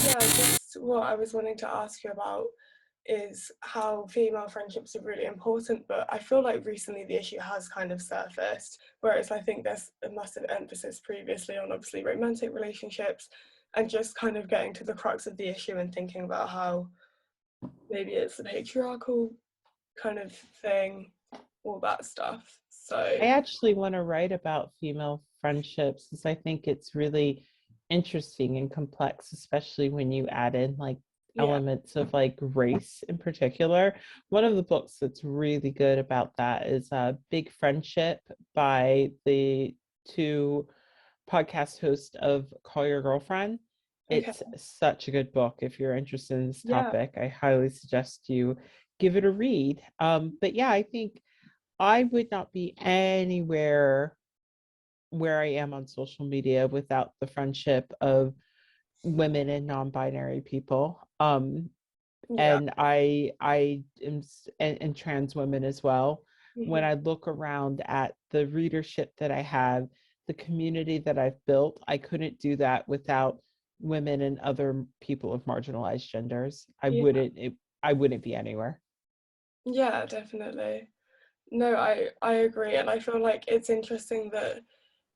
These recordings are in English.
Yeah, just what I was wanting to ask you about is how female friendships are really important, but I feel like recently the issue has kind of surfaced, whereas I think there's a massive emphasis previously on obviously romantic relationships and just kind of getting to the crux of the issue and thinking about how maybe it's a patriarchal kind of thing, all that stuff. I So, actually want to write about female friendships because I think it's really interesting and complex, especially when you add in like yeah, elements of like race in particular. One of the books that's really good about that is Big Friendship by the two podcast hosts of Call Your Girlfriend. okay, It's such a good book. If you're interested in this yeah, topic, I highly suggest you give it a read. But yeah, I think I would not be anywhere where I am on social media without the friendship of women and non-binary people. yeah, And I am and trans women as well. When hmm, I look around at the readership that I have, the community that I've built, I couldn't do that without women and other people of marginalized genders. yeah, I wouldn't be anywhere. yeah, definitely. No, I agree, and I feel like it's interesting that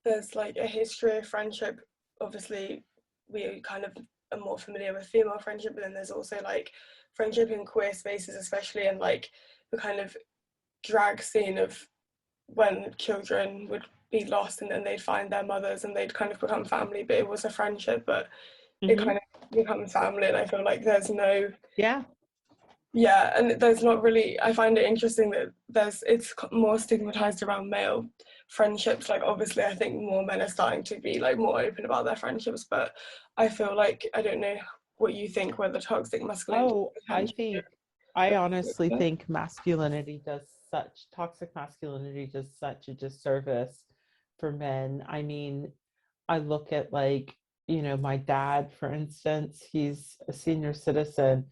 there's like a history of friendship. Obviously, we kind of are more familiar with female friendship, but then there's also like friendship in queer spaces, especially in like the kind of drag scene of when children would be lost and then they'd find their mothers and they'd kind of become family, but it was a friendship, but it Mm-hmm. kind of becomes family, and I feel like there's no, Yeah. yeah, and there's not really, I find it interesting that it's more stigmatized around male friendships. Like obviously I think more men are starting to be like more open about their friendships, but I feel like, I don't know what you think, whether toxic masculinity Oh, potentially I affects honestly it. think toxic masculinity does such a disservice for men. I mean, I look at like, my dad, for instance, he's a senior citizen,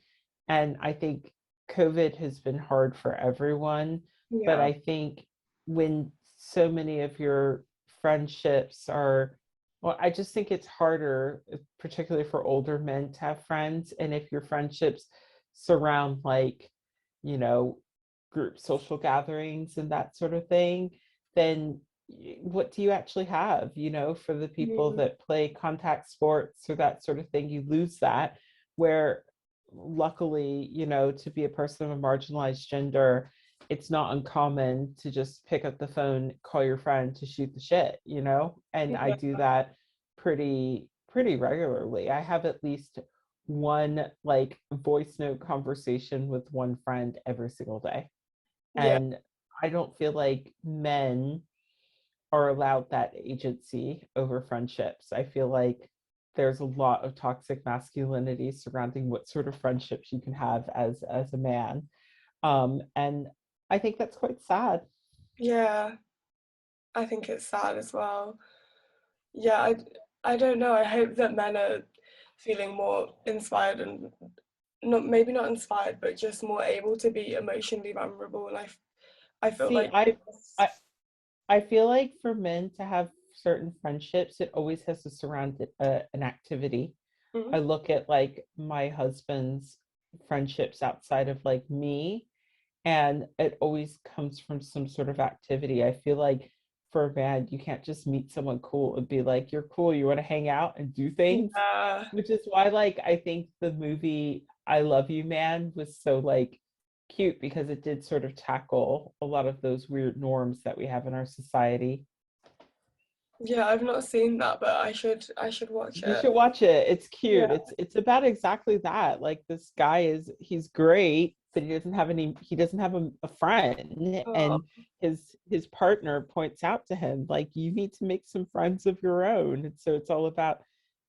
and I think COVID has been hard for everyone. But Yeah. I think when so many of your friendships are, well, I just think it's harder, particularly for older men, to have friends. And if your friendships surround like, you know, group social gatherings and that sort of thing, then what do you actually have? For the people Mm, that play contact sports or that sort of thing, you lose that. Where luckily, to be a person of a marginalized gender, it's not uncommon to just pick up the phone, call your friend to shoot the shit. And I yeah. do that pretty regularly. I have at least one like voice note conversation with one friend every single day. Yeah. And I don't feel like men are allowed that agency over friendships. I feel like there's a lot of toxic masculinity surrounding what sort of friendships you can have as a man. And I think that's quite sad. Yeah. I think it's sad as well. Yeah, I don't know. I hope that men are feeling more inspired and not, maybe not inspired, but just more able to be emotionally vulnerable. And I feel See, like I I feel like for men to have certain friendships, it always has to surround an activity. I mm, look at like my husband's friendships outside of like me, and it always comes from some sort of activity. I feel like for a man, you can't just meet someone cool and be like, you're cool, you want to hang out and do things, yeah, which is why like I think the movie I Love You Man was so like cute because it did sort of tackle a lot of those weird norms that we have in our society. yeah. I've not seen that, but I should watch You it. should watch it. It's Yeah. cute. It's about exactly that. Like this guy he's great, but he doesn't have a friend. Oh, And his partner points out to him, like, you need to make some friends of your own. And so it's all about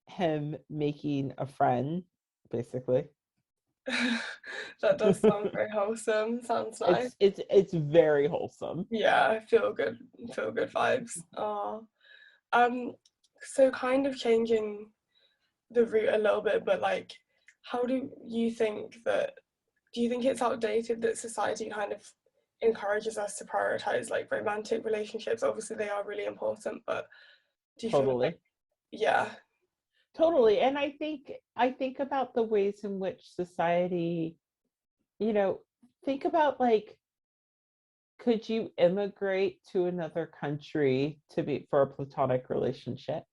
him making a friend, basically. that does sound very wholesome. Sounds nice. It's very wholesome. Yeah, I feel good vibes. Oh, um, so kind of changing the route a little bit, but like, how do you think that, do you think it's outdated that society kind of encourages us to prioritize like romantic relationships? Obviously, they are really important, but do you feel like, Totally. yeah, Totally. And I think about the ways in which society, you know, think about like, could you immigrate to another country to be for a platonic relationship?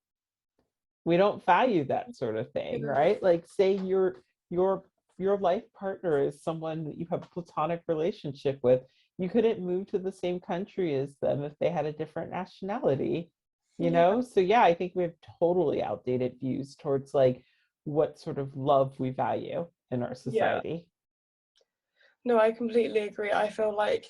We don't value that sort of thing, Yeah. right? Like say your your life partner is someone that you have a platonic relationship with. You couldn't move to the same country as them if they had a different nationality, you Yeah. know? So yeah, I think we have totally outdated views towards like what sort of love we value in our Yeah. society. No, I completely agree. I feel like,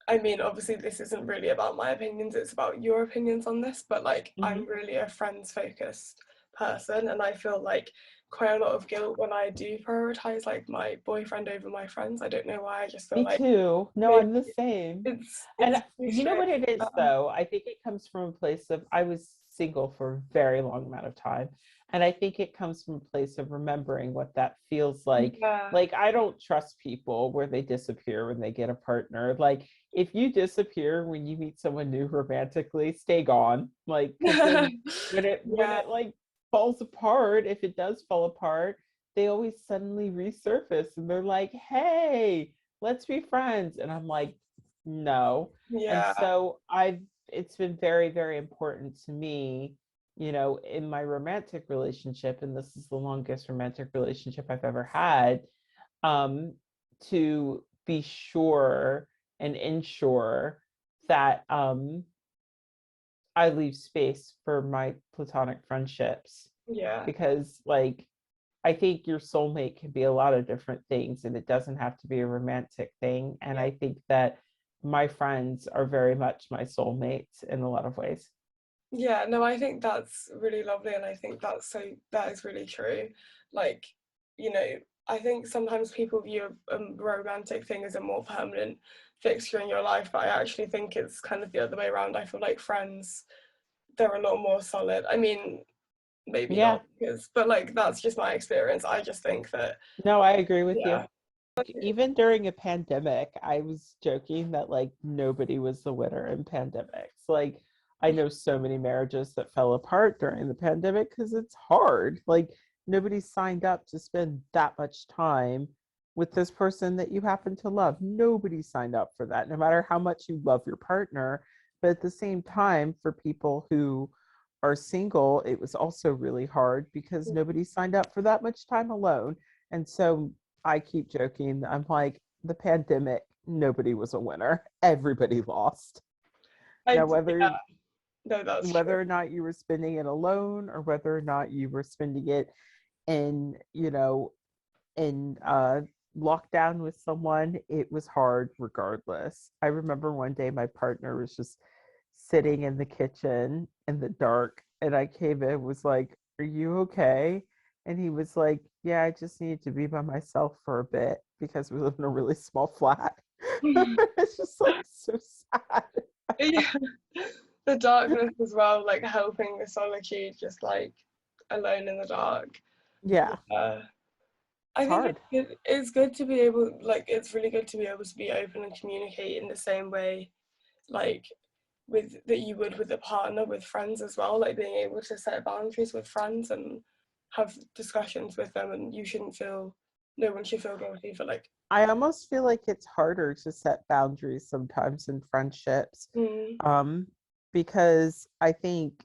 I mean, obviously, this isn't really about my opinions, it's about your opinions on this, but like, I'm Mhm. really a friends focused person, and I feel like quite a lot of guilt when I do prioritize like my boyfriend over my friends. I don't know why, I just feel Me like too. No, maybe I'm the same. it's And too you know strict. what it is, Um, though? I think it comes from a place of I was single for a very long amount of time. And I think it comes from a place of remembering what that feels like. yeah. Like, I don't trust people where they disappear when they get a partner. Like, if you disappear when you meet someone new romantically, stay gone. Like, because then when Yeah. it like falls apart, if it does fall apart, they always suddenly resurface and they're like, hey, let's be friends. And I'm like, no. And Yeah. so it's been very, very important to me, in my romantic relationship, and this is the longest romantic relationship I've ever had, um, to be sure and ensure that I leave space for my platonic friendships Yeah. because, like, I think your soulmate can be a lot of different things and it doesn't have to be a romantic thing. And Yeah. I think that my friends are very much my soulmates in a lot of ways. Yeah, no, I think that's really lovely, and I think that is really true. Like, you know, I think sometimes people view a romantic thing as a more permanent fixture in your life, but I actually think it's kind of the other way around. I feel like friends, they're a lot more solid. I mean, maybe Yeah, not because, but like that's just my experience. I just think that, no, I agree with you. yeah, Even during a pandemic, I was joking that like nobody was the winner in pandemics. Like, I know so many marriages that fell apart during the pandemic because it's hard. Like, nobody signed up to spend that much time with this person that you happen to love. Nobody signed up for that, no matter how much you love your partner. But at the same time, for people who are single, it was also really hard because nobody signed up for that much time alone. And so I keep joking. I'm like, the pandemic, nobody was a winner. Everybody lost. Now, yeah, no, that's true. whether or not you were spending it alone or whether or not you were spending it in, in lockdown with someone, it was hard regardless. I remember one day my partner was just sitting in the kitchen in the dark, and I came in, was like, "Are you okay?" And he was like, "Yeah, I just need to be by myself for a bit because we live in a really small flat." It's just like so sad. Yeah. The darkness as well, like helping the solitude, just like alone in the dark. Yeah, Uh, I it's think hard. it's good to be able, like, it's really good to be able to be open and communicate in the same way, like, with that you would with a partner, with friends as well, like being able to set boundaries with friends and have discussions with them, and no one should feel guilty for like, I almost feel like it's harder to set boundaries sometimes in friendships, mm, um, because I think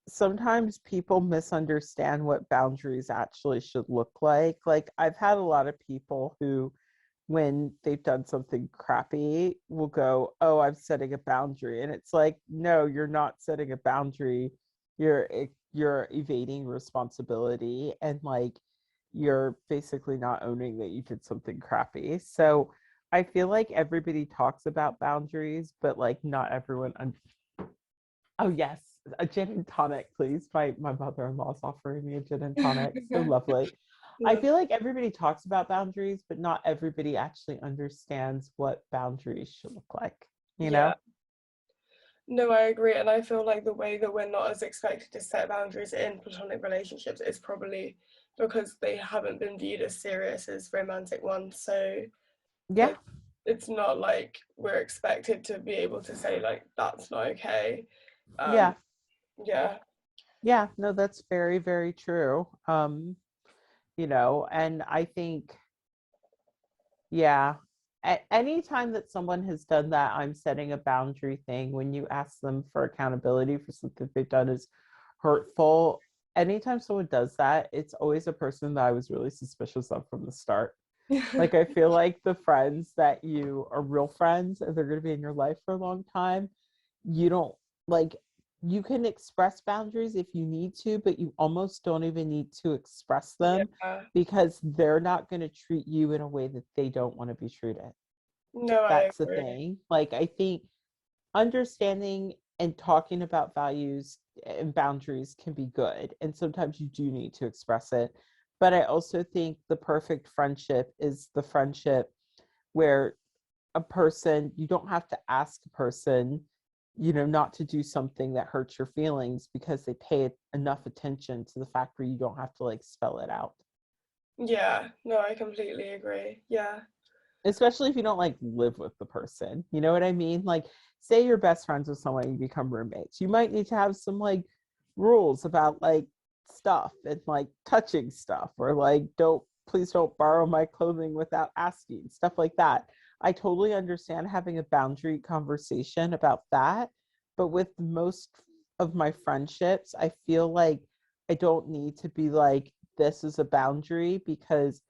sometimes people misunderstand what boundaries actually should look like. Like, I've had a lot of people who, when they've done something crappy, will go, "Oh, I'm setting a boundary." And it's like, no, you're not setting a boundary. You're evading responsibility, and like you're basically not owning that you did something crappy. So I feel like everybody talks about boundaries, but like not everyone Oh yes, a gin and tonic, please. My mother-in-law is offering me a gin and tonic. So lovely. I yeah, feel like everybody talks about boundaries, but not everybody actually understands what boundaries should look like, you yeah. know? No, I agree, and I feel like the way that we're not as expected to set boundaries in platonic relationships is probably because they haven't been viewed as serious as romantic ones. So Yeah, it, it's not like we're expected to be able to say like that's not okay. Um, yeah. yeah, Yeah, no, that's very, very true. And I think, yeah, any time that someone has done that, I'm setting a boundary thing, when you ask them for accountability for something they've done is hurtful. Anytime someone does that, it's always a person that I was really suspicious of from the start. Like, I feel like the friends that you are real friends and they're going to be in your life for a long time, you don't like, you can express boundaries if you need to, but you almost don't even need to express them Yeah. because they're not going to treat you in a way that they don't want to be treated. No, I That's the agree. thing. Like, I think understanding and talking about values and boundaries can be good. And sometimes you do need to express it. But I also think the perfect friendship is the friendship where a person, you don't have to ask a person, not to do something that hurts your feelings because they pay enough attention to the fact where you don't have to like spell it out. Yeah, no, I completely agree. Yeah. Especially if you don't like live with the person. You know what I mean? Like, say you're best friends with someone and you become roommates. You might need to have some like rules about like stuff and like touching stuff, or like, don't, please don't borrow my clothing without asking, stuff like that. I totally understand having a boundary conversation about that. But with most of my friendships, I feel like I don't need to be like, this is a boundary, because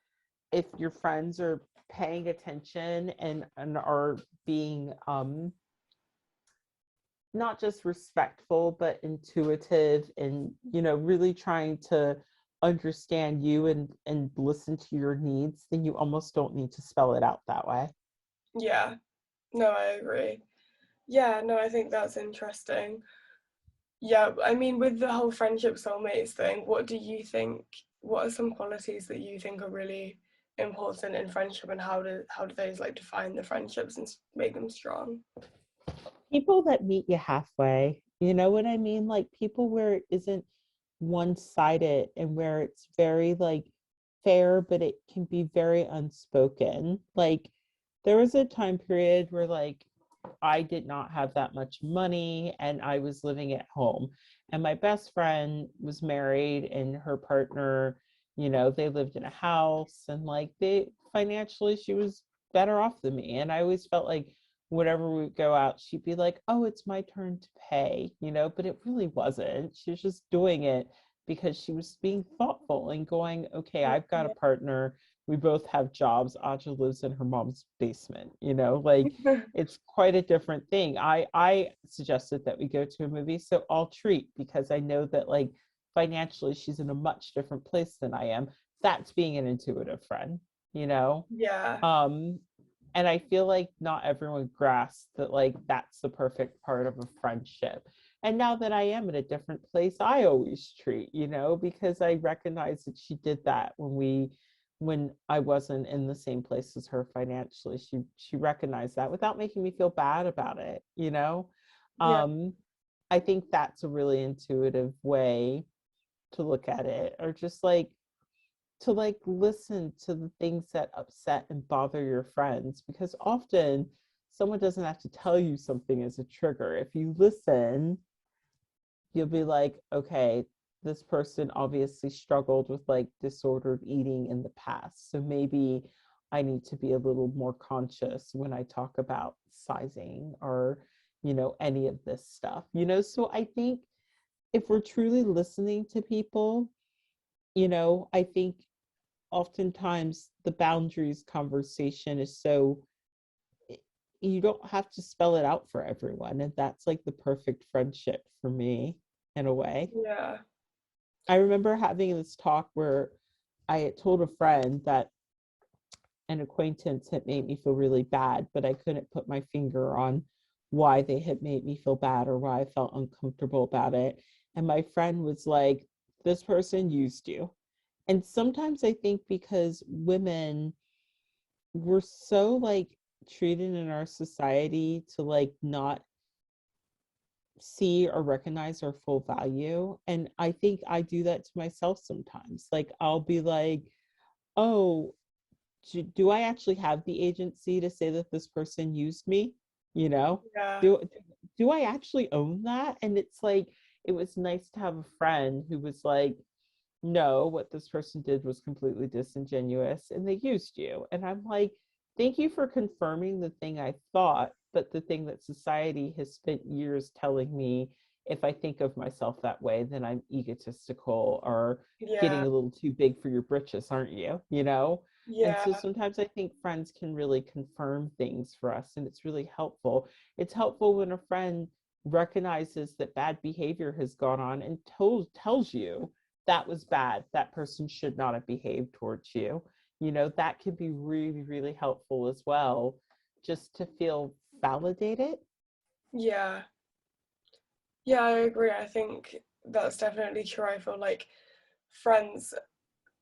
if your friends are paying attention and are being not just respectful but intuitive, and really trying to understand you and listen to your needs, then you almost don't need to spell it out that way. Yeah. No, I agree. Yeah, no, I think that's interesting. Yeah, I mean, with the whole friendship soulmates thing, what do you think? What are some qualities that you think are really important in friendship, and how do those like define the friendships and make them strong? People that meet you halfway, you know what I mean? Like, people where it isn't one-sided and where it's very like fair, but it can be very unspoken. Like, there was a time period where like I did not have that much money and I was living at home, and my best friend was married and her partner, they lived in a house, and like, they financially, she was better off than me, and I always felt like whenever we would go out, she'd be like, oh, it's my turn to pay, but it really wasn't. She was just doing it because she was being thoughtful and going, okay, I've got a partner. We both have jobs. Aja lives in her mom's basement, like, it's quite a different thing. I suggested that we go to a movie, so I'll treat, because I know that like financially she's in a much different place than I am. That's being an intuitive friend, you know? Yeah, Um, and I feel like not everyone grasps that like that's the perfect part of a friendship. And now that I am in a different place, I always treat, because I recognize that she did that when I wasn't in the same place as her financially. She recognized that without making me feel bad about it. yeah, Um, I think that's a really intuitive way to look at it, or just like to like listen to the things that upset and bother your friends, because often someone doesn't have to tell you something as a trigger. If you listen, you'll be like, okay, this person obviously struggled with like disordered eating in the past, so maybe I need to be a little more conscious when I talk about sizing, or any of this stuff. So I think if we're truly listening to people, I think oftentimes the boundaries conversation is so, you don't have to spell it out for everyone, and that's like the perfect friendship for me, in a way. yeah, I remember having this talk where I had told a friend that an acquaintance had made me feel really bad, but I couldn't put my finger on why they had made me feel bad or why I felt uncomfortable about it. And my friend was like, this person used you. And sometimes I think because women, we're so like treated in our society to like not see or recognize our full value. And I think I do that to myself sometimes. Like, I'll be like, oh, do I actually have the agency to say that this person used me? You know, yeah, do do I actually own that? And it's like, it was nice to have a friend who was like, no, what this person did was completely disingenuous and they used you. And I'm like, thank you for confirming the thing I thought, but the thing that society has spent years telling me, if I think of myself that way, then I'm egotistical or Yeah. getting a little too big for your britches, aren't you? You know? And Yeah. so sometimes I think friends can really confirm things for us, and it's really helpful. It's helpful when a friend recognizes that bad behavior has gone on and tells you that was bad. That person should not have behaved towards you. You know, that can be really, really helpful as well, just to feel validated. Yeah. Yeah, I agree. I think that's definitely true. I feel like friends,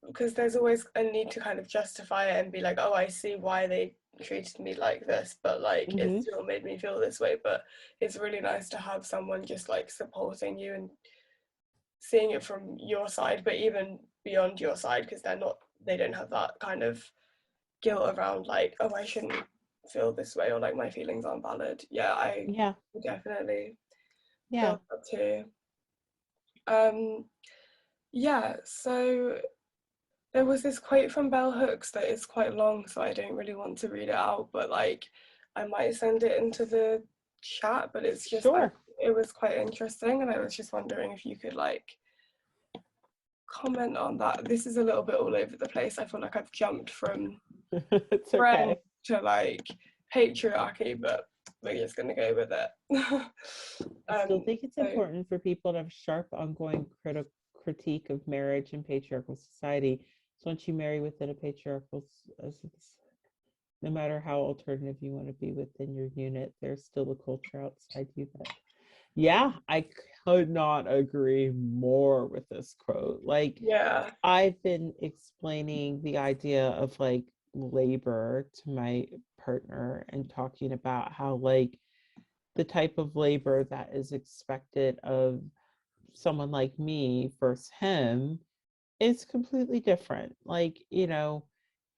because there's always a need to kind of justify it and be like, oh, I see why they treated me like this, but like it Mm-hmm. still made me feel this way. But it's really nice to have someone just like supporting you and seeing it from your side, but even beyond your side, because they don't have that kind of guilt around like, oh, I shouldn't feel this way or like my feelings aren't valid. Yeah, I Yeah. definitely Yeah. feel that too. Um, yeah, so there was this quote from Bell Hooks that is quite long, so I don't really want to read it out, but like I might send it into the chat, but it's just Sure. it was quite interesting and I was just wondering if you could like comment on that. This is a little bit all over the place. I feel like I've jumped from It's friend okay. to like patriarchy, but we're just gonna go with it. I still um, think it's so important for people to have sharp, ongoing critique of marriage and patriarchal society. So once you marry within a patriarchal, no matter how alternative you want to be within your unit, there's still a culture outside you that, yeah, I could not agree more with this quote. Like, yeah, I've been explaining the idea of like labor to my partner and talking about how, like, the type of labor that is expected of someone like me versus him is completely different. Like,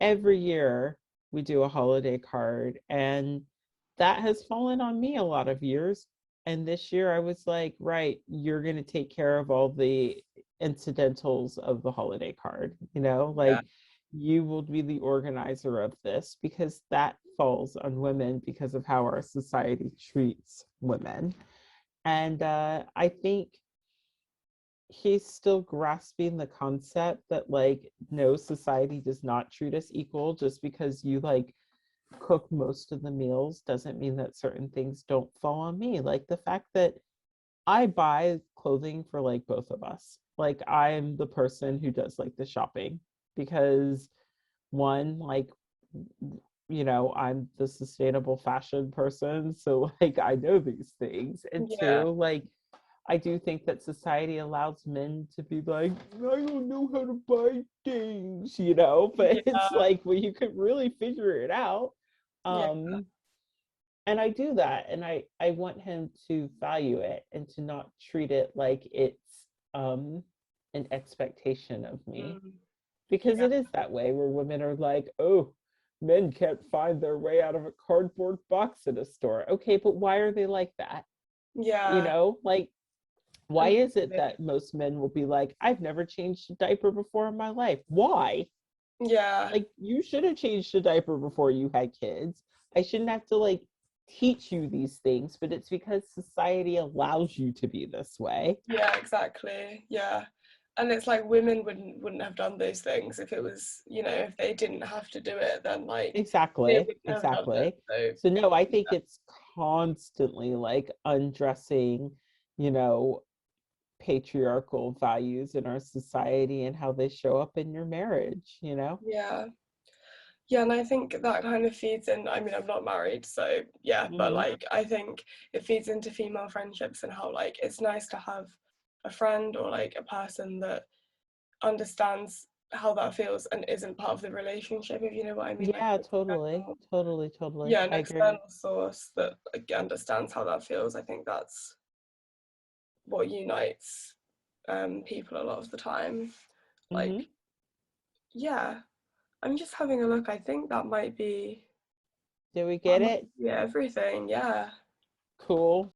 every year we do a holiday card, and that has fallen on me a lot of years. And this year I was like, right, you're going to take care of all the incidentals of the holiday card, yeah, like you will be the organizer of this because that falls on women because of how our society treats women. And I think he's still grasping the concept that, like, no, society does not treat us equal. Just because you like cook most of the meals doesn't mean that certain things don't fall on me. Like the fact that I buy clothing for like both of us. Like, I'm the person who does like the shopping because, one, like, I'm the sustainable fashion person, so like I know these things. And yeah, two, like, I do think that society allows men to be like, I don't know how to buy things, but it's yeah, like, well, you could really figure it out. yeah, Um, and I do that, and I want him to value it and to not treat it like it's an expectation of me, mm, because yeah, it is that way where women are like, oh, men can't find their way out of a cardboard box at a store. Okay, but why are they like that? yeah, Like, why is it completely. that most men will be like, I've never changed a diaper before in my life? Why? Yeah, Like, you should have changed a diaper before you had kids. I shouldn't have to like teach you these things, but it's because society allows you to be this way. yeah, exactly. Yeah. And it's like women wouldn't have done those things if it was, if they didn't have to do it, then like they Exactly. wouldn't have done it. Exactly. So So no, I think it's constantly like undressing, you know, patriarchal values in our society and how they show up in your marriage. yeah. Yeah, and I think that kind of feeds in. I mean, I'm not married, so yeah, but Hmm. like I think it feeds into female friendships and how like it's nice to have a friend or like a person that understands how that feels and isn't part of the relationship, if you know what I mean. Like Yeah, totally. Totally, totally. yeah, an I agree. external source that like, understands how that feels. I think that's what unites people a lot of the time. Hmm. Like, yeah, I'm just having a look. I think Did we that get might it? be everything. Yeah. Cool.